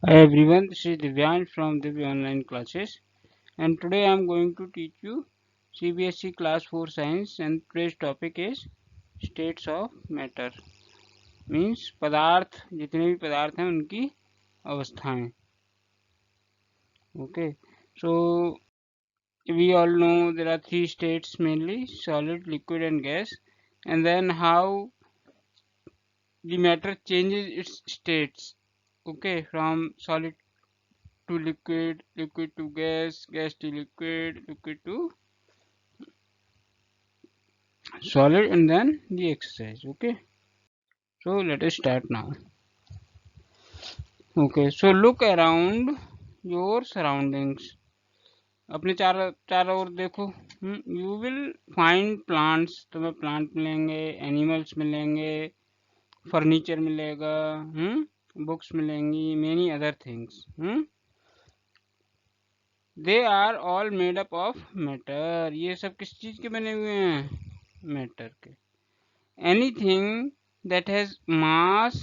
Hi everyone, this is Divyan from Divya Online Classes, and today I am going to teach you CBSE Class 4 Science, and today's topic is states of matter. Means पदार्थ, जितने भी पदार्थ हैं उनकी अवस्थाएं. Okay, so we all know there are three states mainly: solid, liquid, and gas, and then how the matter changes its states. Okay, from solid to liquid, liquid to gas, gas to liquid, liquid to solid, and then the exercise. Okay, so let us start now. Okay, so look around your surroundings. अपने चारों ओर देखो. You will find plants. तुम्हें plant मिलेंगे, animals मिलेंगे, furniture मिलेगा, books मिलेंगी, many other things. They are all made up of matter. ये सब किस चीज के बने हुए हैं? मैटर के. Anything that has mass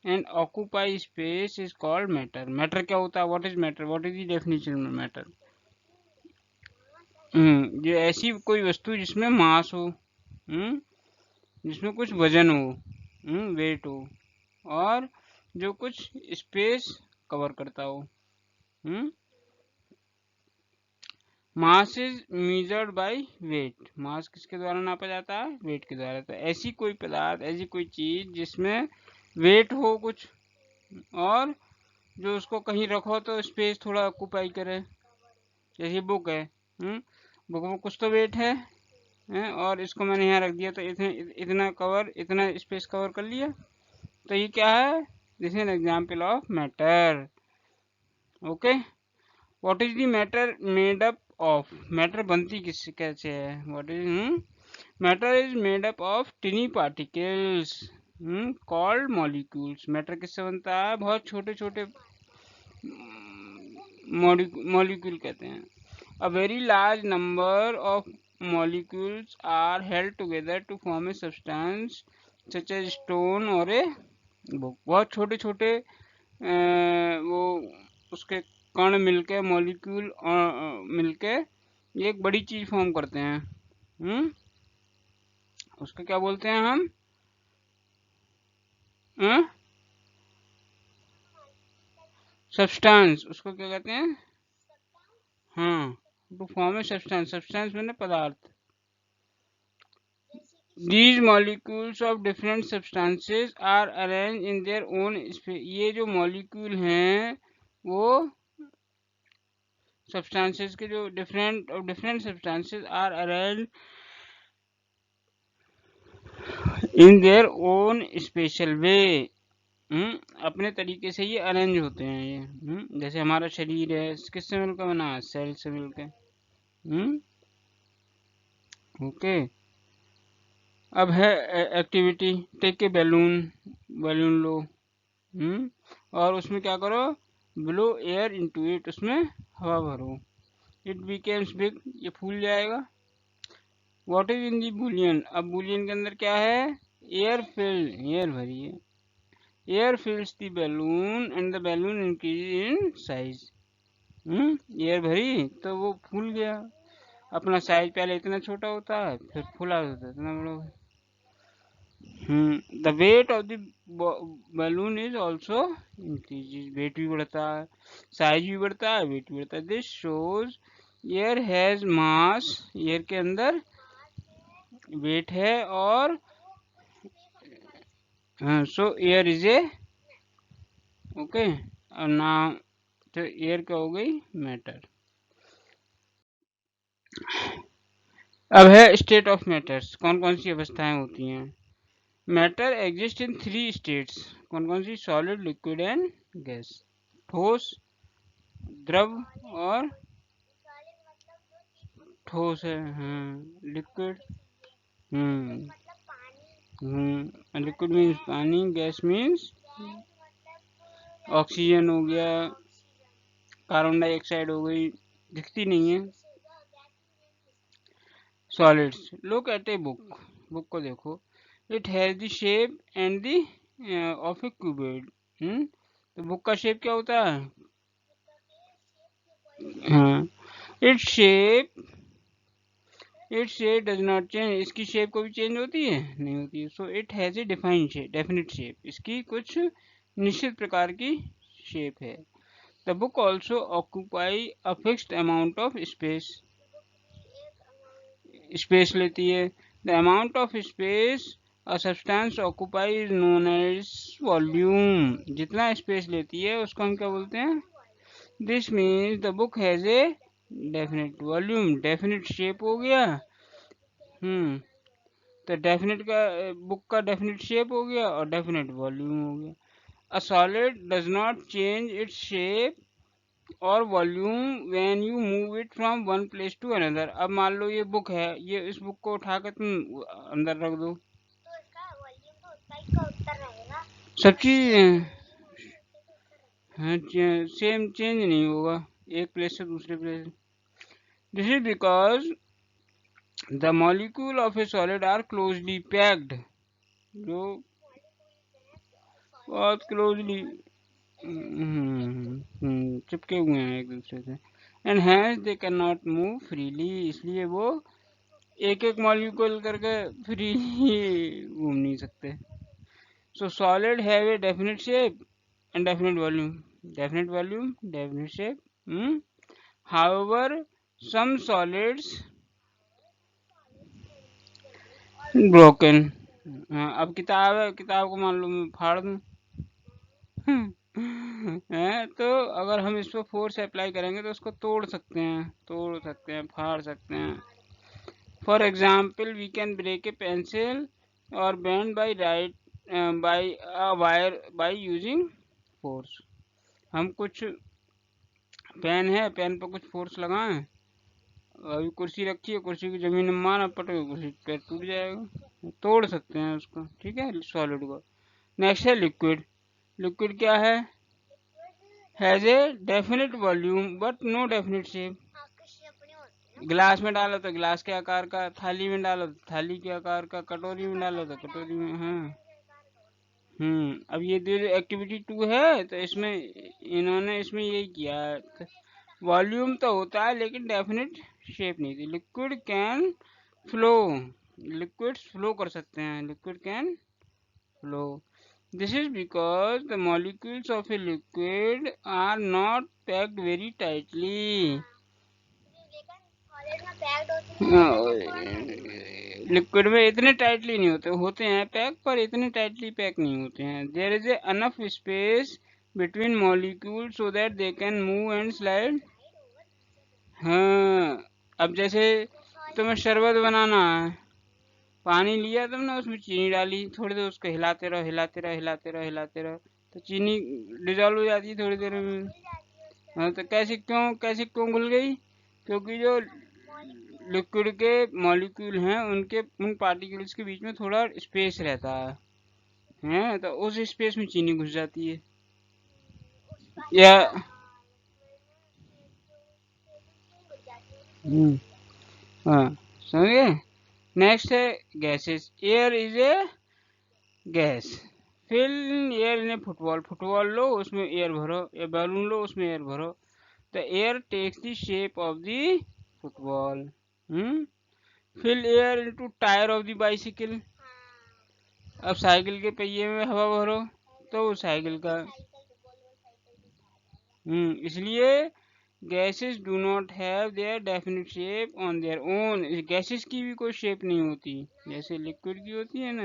and occupy space is called matter. Matter क्या होता है? What is matter? What is the definition of matter? जो ऐसी कोई वस्तु जिसमें मास हो, जिसमें कुछ वजन हो, वेट हो, और जो कुछ स्पेस कवर करता हो. Mass is measured by weight. Mass किसके द्वारा नापा जाता है? वेट के द्वारा. तो ऐसी कोई पदार्थ, ऐसी कोई चीज जिसमें वेट हो कुछ, और जो उसको कहीं रखो तो स्पेस थोड़ा ऑक्यूपाई करे. जैसे बुक है, बुक में कुछ तो वेट है, और इसको मैंने यहाँ रख दिया तो इतना स्पेस कवर कर लिया. तो ये क्या है? This is an example of matter. Okay, what is the matter made up of? Matter बनती किससे कैसे है? What is matter is made up of टिनी particles called molecules. Matter किससे बनता है? बहुत छोटे छोटे मॉलिक्यूल कहते हैं. A very large number of molecules are held together to form a substance such as stone और a book. बहुत छोटे छोटे वो उसके कण मिलके, मॉलिक्यूल मिलके एक बड़ी चीज फॉर्म करते हैं. उसको क्या बोलते हैं हम? सब्सटेंस. उसको क्या कहते हैं? To form a substance. Substance मैंने पदार्थ. These molecules of different substances are arranged in their own space. ये जो मॉलिक्यूल हैं वो substances के जो different substances are arranged in their own special way. अपने तरीके से ये अरेंज होते हैं ये. जैसे हमारा शरीर है, किससे मिलकर बना है? सेल से मिलकर. ओके, अब है एक्टिविटी. टेक ए बैलून लो, और उसमें क्या करो? Blow air into it. उसमें हवा भरो. It becomes big. ये फूल जाएगा. What is in the balloon? अब बुलियन के अंदर क्या है? Air filled. एयर भरी है. Air fills the balloon and the balloon increase in size. Air भरी तो वो फूल गया. अपना साइज पहले इतना छोटा होता है, फिर फूला होता है इतना बड़ा. The weight of the balloon is also increases. Weight भी बढ़ता है, साइज भी बढ़ता है, वेट भी बढ़ता है. This shows air has mass. Air के अंदर वेट है, और सो एयर इज ए. ओके, और ना तो एयर क्या हो गई? मैटर. अब है स्टेट ऑफ मैटर्स. कौन कौन सी अवस्थाएं होती हैं? Matter exist in 3 states. कौन कौन सी? Solid, liquid and gas. ठोस, द्रव और ठोस है. लिक्विड. लिक्विड मीन्स पानी. गैस मीन्स ऑक्सीजन हो गया, कार्बन डाइऑक्साइड हो गई, दिखती नहीं है. Solids. Look at a book. Book को देखो. It has the shape and the of a cuboid. तो बुक का शेप क्या होता है? हाँ, its shape does not change, इसकी शेप कभी चेंज होती है? नहीं होती है। So it has a defined shape, definite shape, इसकी कुछ निश्चित प्रकार की शेप है। The book also occupy a fixed amount of space लेती है। The amount of space a substance occupy is known as volume, जितना स्पेस लेती है उसको हम क्या बोलते हैं? This means the book has a definite volume, definite shape हो गया। तो डेफिनेट का बुक का डेफिनेट शेप हो गया और डेफिनेट वॉल्यूम हो गया। A solid does not change its shape और volume when you move it from one place to another. अब मान लो ये बुक है, ये इस बुक को उठाकर तुम अंदर रख दो, तो इसका वॉल्यूम तो उतना ही का उतना रहेगा, सब चीज हाँ सेम चेंज नहीं होगा एक प्लेस से दूसरे place. This is because the molecule of a solid are closely packed, जो बहुत क्लोजली चिपके हुए हैं एक दूसरे से, and hence they can not move freely, इसलिए वो एक एक मॉलिक्यूल करके फ्रीली घूम नहीं सकते। So solid have a definite shape and definite volume, definite shape. However some solids broken. अब किताब को मान लो मैं फाड़ दूं तो अगर हम इस पर फोर्स अप्लाई करेंगे तो उसको तोड़ सकते हैं, फाड़ सकते हैं। For example we can break a pencil और bend by wire by using force. हम कुछ पेन पर कुछ फोर्स लगाएं, अभी कुर्सी रखी है, कुर्सी की जमीन में मारा पटके, कुर्सी पैर टूट जाएगा, तोड़ सकते हैं उसको, ठीक है, सॉलिड को। नेक्स्ट है लिक्विड। लिक्विड क्या है? Has a definite volume but no definite shape. गिलास में डालो तो गिलास के आकार का, थाली में डालो तो थाली के आकार का, कटोरी में डालो तो कटोरी में। हाँ अब ये जो एक्टिविटी 2 है तो इसमें इन्होंने इसमें यही किया है, वॉल्यूम तो होता है लेकिन डेफिनेट शेप नहीं थी। Liquid can flow, liquids flow कर सकते हैं, liquid can flow. This is because the molecules of a liquid are not packed very tightly. Liquid में इतने टाइटली नहीं होते हैं पैक, पर इतने टाइटली पैक नहीं होते हैं। There is enough space between molecule so that they can move and slide. हाँ, अब जैसे तुम्हें शरबत बनाना है, पानी लिया तुमने, उसमें चीनी डाली, थोड़ी देर उसको हिलाते रहो, तो चीनी डिजॉल्व हो जाती है थोड़ी देर में। हाँ, तो कैसे क्यों घुल गई? क्योंकि जो लिक्विड के मॉलिक्यूल हैं उनके उन पार्टिकल्स के बीच में थोड़ा स्पेस रहता है, तो उस स्पेस में चीनी घुस जाती है। या हाँ, समझे? नेक्स्ट है gases. Air is a gas, fill air in a football लो, उसमें एयर भरो, या बैलून लो, उसमें एयर भरो। The air takes the shape of the football. Fill air into tyre of the bicycle, अब साइकिल के पहिए में हवा भरो तो वो साइकिल का। इसलिए gases do not have their definite shape on their own, gases की भी कोई शेप नहीं होती जैसे लिक्विड की होती है ना।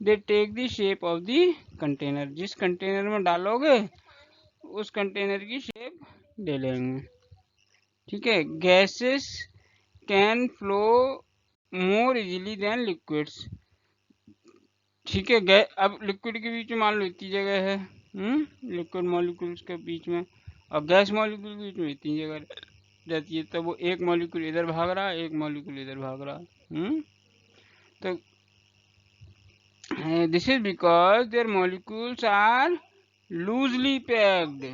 They take the shape of the container, जिस कंटेनर में डालोगे उस कंटेनर की शेप ले लेंगे, ठीक है। Gases can flow more easily than liquids, ठीक है। अब लिक्विड के बीच में मान लो इतनी जगह है, लिक्विड मॉलिक्यूल्स के बीच में, और गैस मॉलिक्यूल के बीच में इतनी जगह रहती है, तो वो एक मॉलिक्यूल इधर भाग रहा है, एक मॉलिक्यूल इधर भाग रहा है। तो this is because there molecules are loosely packed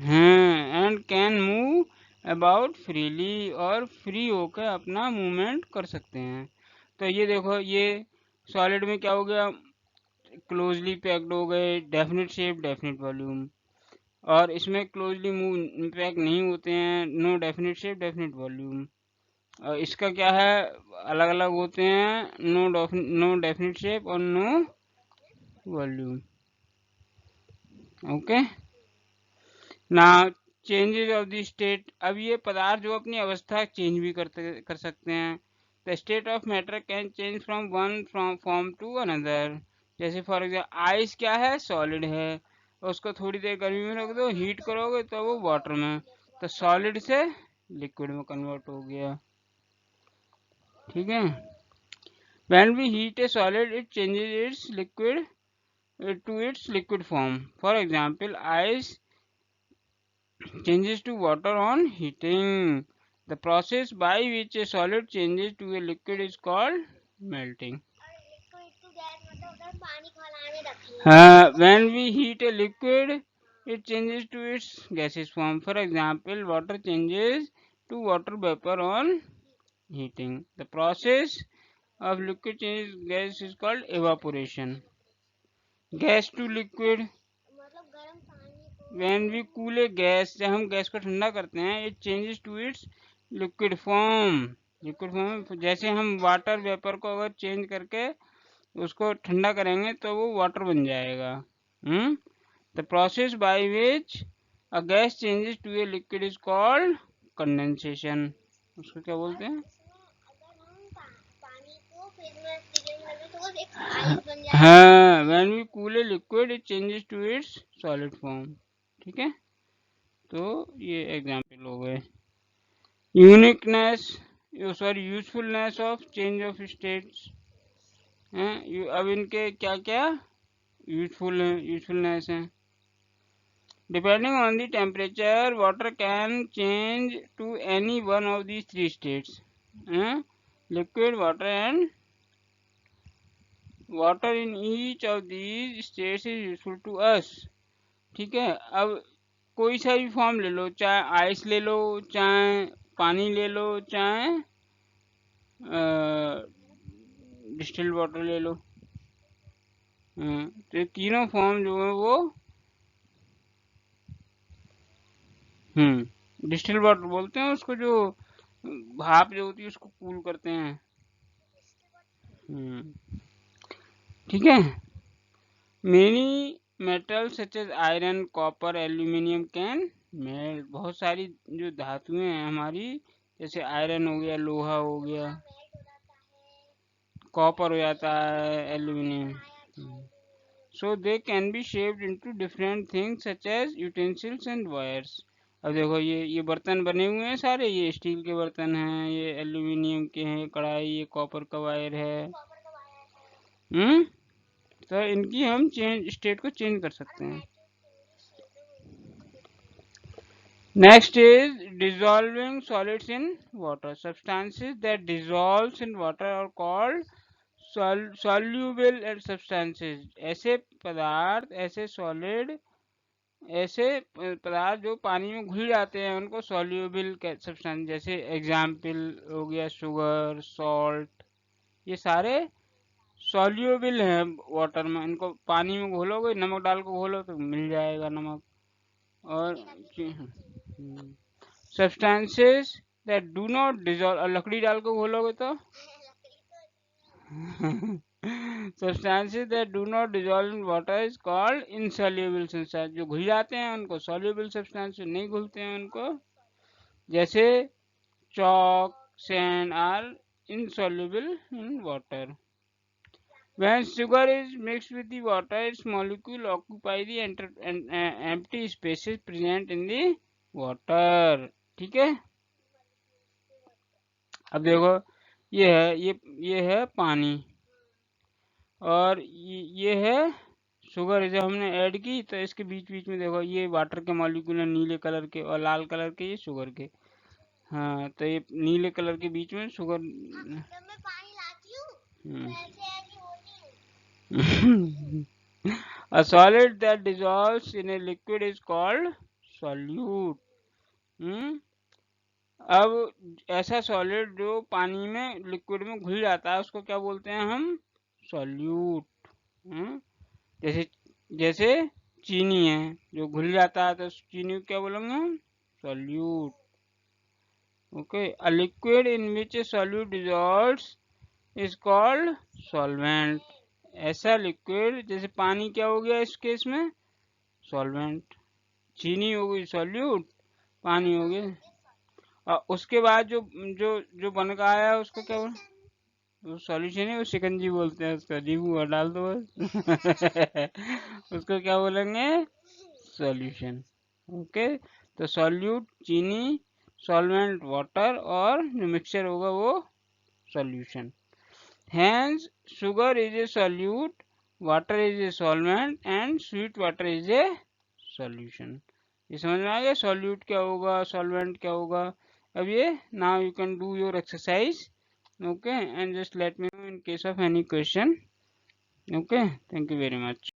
and can move about freely, और फ्री होकर अपना मूवमेंट कर सकते हैं। तो ये देखो, ये सॉलिड में क्या हो गया, क्लोजली पैक्ड हो गए, डेफिनेट शेप, डेफिनेट वॉल्यूम। और इसमें क्लोजली मूव पैक नहीं होते हैं, no definite shape, definite volume. और इसका क्या है, अलग अलग होते हैं, नो डेफिनेट शेप और नो वॉल्यूम। ओके ना, चेंजेस ऑफ द स्टेट। अब ये पदार्थ जो अपनी अवस्था चेंज भी कर सकते हैं। The state of matter can change from one form to another. जैसे फॉर एग्जाम्पल आइस क्या है, सॉलिड है, उसको थोड़ी देर गर्मी में रख दो, हीट करोगे तो वो वाटर में, तो सॉलिड से लिक्विड में कन्वर्ट हो गया। ठीक है, when we heat a solid it changes its liquid to its liquid form. For example, ice changes to water on heating. The process by which a solid changes to a liquid is called melting. When we heat a liquid, it changes to its gaseous form. For example, water changes to water vapor on heating. The process of liquid change gas is called evaporation. Gas to liquid. When we cool a gas, जब हम gas को ठंडा करते हैं, it changes to its liquid form. Liquid form, जैसे हम water vapour को अगर चेंज करके उसको ठंडा करेंगे तो वो वाटर बन जाएगा। The process by which a gas changes to a liquid is called condensation. उसको क्या बोलते हैं? हाँ, when we cool a liquid it changes to its solid form. ठीक है, तो ये एग्जाम्पल हो गए। Uniqueness, sorry usefulness of change of states. अब इनके क्या क्या यूजफुलनेस है। Depending on the temperature water can change to any one of the three states, liquid, water and water in each of these states is useful to us. ठीक है, अब कोई सा भी फॉर्म ले लो, चाहे आइस ले लो, चाहे पानी ले लो, चाहे डिस्टिल्ड वाटर ले लो, तो तीनों फॉर्म जो है वो डिस्टिल्ड वाटर बोलते हैं उसको, जो भाप जो होती है उसको कूल करते हैं। ठीक है, many metal such as iron, copper, aluminium can melt. बहुत सारी जो धातुएं हैं हमारी, जैसे आयरन हो गया, लोहा हो गया, कॉपर हो जाता है, aluminium. So they can be shaped into different things such as utensils and wires. अब देखो ये बर्तन बने हुए हैं सारे, ये स्टील के बर्तन हैं, ये एल्यूमिनियम के हैं कढ़ाई, ये कॉपर का वायर है। तो इनकी हम स्टेट को चेंज कर सकते हैं। Next is dissolving solids in water. Substances that dissolves in water are called soluble substances. ऐसे पदार्थ, ऐसे सॉलिड, ऐसे पदार्थ जो पानी में घुल जाते हैं उनको सॉल्यूबल सब्सटेंस। जैसे एग्जाम्पल हो गया शुगर, सॉल्ट, ये सारे सॉल्यूबल हैं वाटर में। इनको पानी में घोलोगे, नमक डाल को घोलो तो मिल जाएगा नमक। और substances that do not dissolve, लकड़ी डाल को घोलोगे तो substances that do not dissolve in water is called insoluble substance। जो घुल जाते हैं उनको soluble substance, नहीं घुलते हैं उनको, जैसे chalk, sand are insoluble in water। When sugar is mixed with the water, its molecule occupy the empty spaces present in the water। ठीक है, अब देखो ये है पानी, और ये है शुगर। जब हमने ऐड की तो इसके बीच बीच में देखो ये वाटर के मॉलिक्यूल हैं नीले कलर के, और लाल कलर के ये शुगर के। हाँ, तो ये नीले कलर के बीच में sugar. A solid that dissolves in a liquid is called solute। अब ऐसा सॉलिड जो पानी में लिक्विड में घुल जाता है उसको क्या बोलते हैं हम? सॉल्यूट। जैसे जैसे चीनी है जो घुल जाता है तो चीनी को क्या बोलेंगे हम? Solute. Okay, a liquid in which A solute dissolves is called solvent. ऐसा लिक्विड जैसे पानी क्या हो गया इस केस में? सॉल्वेंट। चीनी हो गई सॉल्यूट, पानी हो गया। और उसके बाद जो जो जो बन का आया उसको क्या बोल? वो सॉल्यूशन है, वो शिकंजी बोलते हैं उसका, नींबू और डाल दो बस। उसको क्या बोलेंगे? सॉल्यूशन। ओके, तो सॉल्यूट चीनी, सॉल्वेंट वाटर, और जो मिक्सचर होगा वो solution. Hence, sugar is a solute, water is a solvent, and sweet water is a solution. ये समझ में आ गया solute क्या होगा, solvent क्या होगा? अब ये now you can do your exercise, okay, and just let me know in case of any question. Okay, thank you very much.